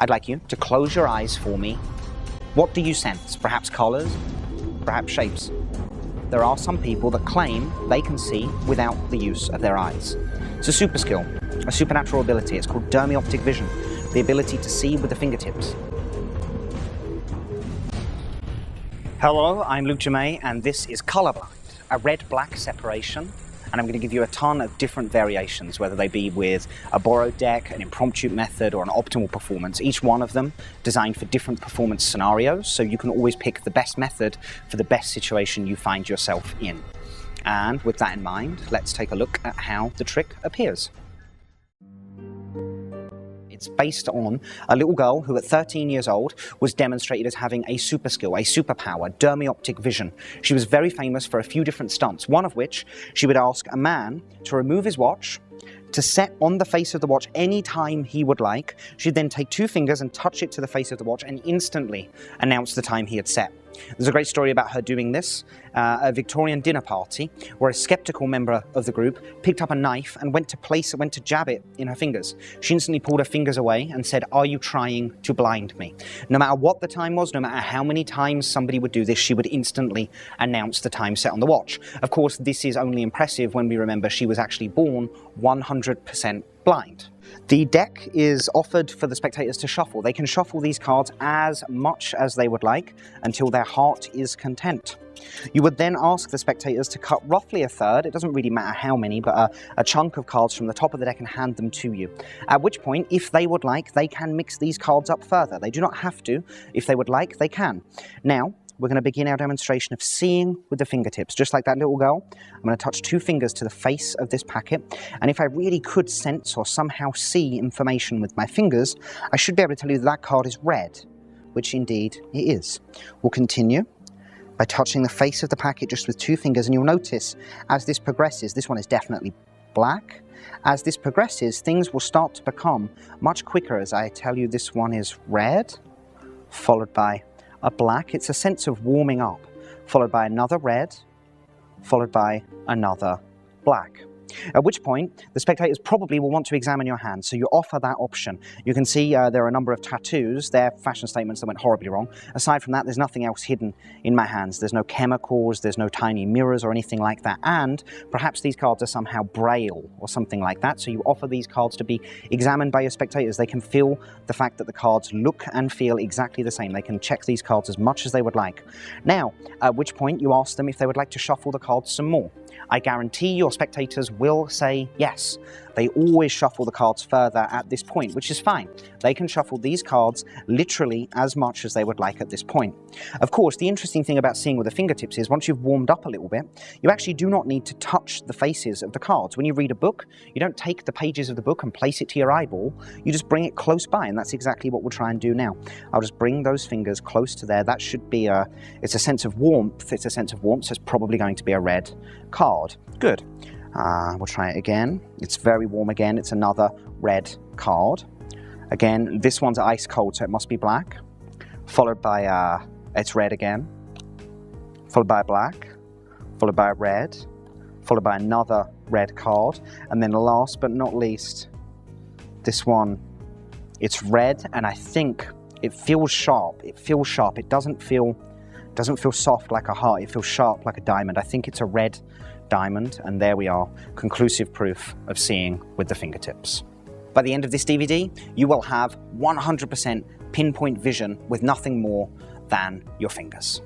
I'd like you to close your eyes for me. What do you sense? Perhaps colors? Perhaps shapes? There are some people that claim they can see without the use of their eyes. It's a super skill, a supernatural ability. It's called dermioptic vision, the ability to see with the fingertips. Hello, I'm Luke Jermay, and this is COLORBLIND, a red-black separation. And I'm going to give you a ton of different variations, whether they be with a borrowed deck, an impromptu method, or an optimal performance. Each one of them designed for different performance scenarios, so you can always pick the best method for the best situation you find yourself in. And with that in mind, let's take a look at how the trick appears. It's based on a little girl who at 13 years old was demonstrated as having a super skill, a superpower, dermioptic vision. She was very famous for a few different stunts, one of which she would ask a man to remove his watch, to set on the face of the watch any time he would like. She'd then take two fingers and touch it to the face of the watch and instantly announce the time he had set. There's a great story about her doing this at a Victorian dinner party where a skeptical member of the group picked up a knife and went to jab it in her fingers. She instantly pulled her fingers away and said, "Are you trying to blind me?" No matter what the time was, no matter how many times somebody would do this, she would instantly announce the time set on the watch. Of course, this is only impressive when we remember she was actually born 100% blind. The deck is offered for the spectators to shuffle. They can shuffle these cards as much as they would like until their heart is content. You would then ask the spectators to cut roughly a third, it doesn't really matter how many, but a chunk of cards from the top of the deck and hand them to you. At which point, if they would like, they can mix these cards up further. They do not have to. If they would like, they can. Now, we're going to begin our demonstration of seeing with the fingertips. Just like that little girl, I'm going to touch two fingers to the face of this packet, and if I really could sense or somehow see information with my fingers, I should be able to tell you that card is red, which indeed it is. We'll continue by touching the face of the packet just with two fingers, and you'll notice as this progresses, this one is definitely black. As this progresses, things will start to become much quicker as I tell you this one is red, followed by a black. It's a sense of warming up, followed by another red, followed by another black. At which point, the spectators probably will want to examine your hand, so you offer that option. You can see there are a number of tattoos. They're fashion statements that went horribly wrong. Aside from that, there's nothing else hidden in my hands. There's no chemicals, there's no tiny mirrors or anything like that. And perhaps these cards are somehow braille or something like that, so you offer these cards to be examined by your spectators. They can feel the fact that the cards look and feel exactly the same. They can check these cards as much as they would like. Now, at which point you ask them if they would like to shuffle the cards some more. I guarantee your spectators will say yes. They always shuffle the cards further at this point, which is fine. They can shuffle these cards literally as much as they would like at this point. Of course, the interesting thing about seeing with the fingertips is once you've warmed up a little bit, you actually do not need to touch the faces of the cards. When you read a book, you don't take the pages of the book and place it to your eyeball. You just bring it close by, and that's exactly what we'll try and do now. I'll just bring those fingers close to there. That should be it's a sense of warmth. It's a sense of warmth, so it's probably going to be a red card. Good. We'll try it again. It's very warm again. It's another red card. Again, this one's ice cold, so it must be black. Followed by, it's red again. Followed by a black. Followed by a red. Followed by another red card. And then last but not least, this one, it's red, and I think it feels sharp. It feels sharp. It doesn't feel soft like a heart. It feels sharp like a diamond. I think it's a red diamond, and there we are, conclusive proof of seeing with the fingertips. By the end of this DVD, you will have 100% pinpoint vision with nothing more than your fingers.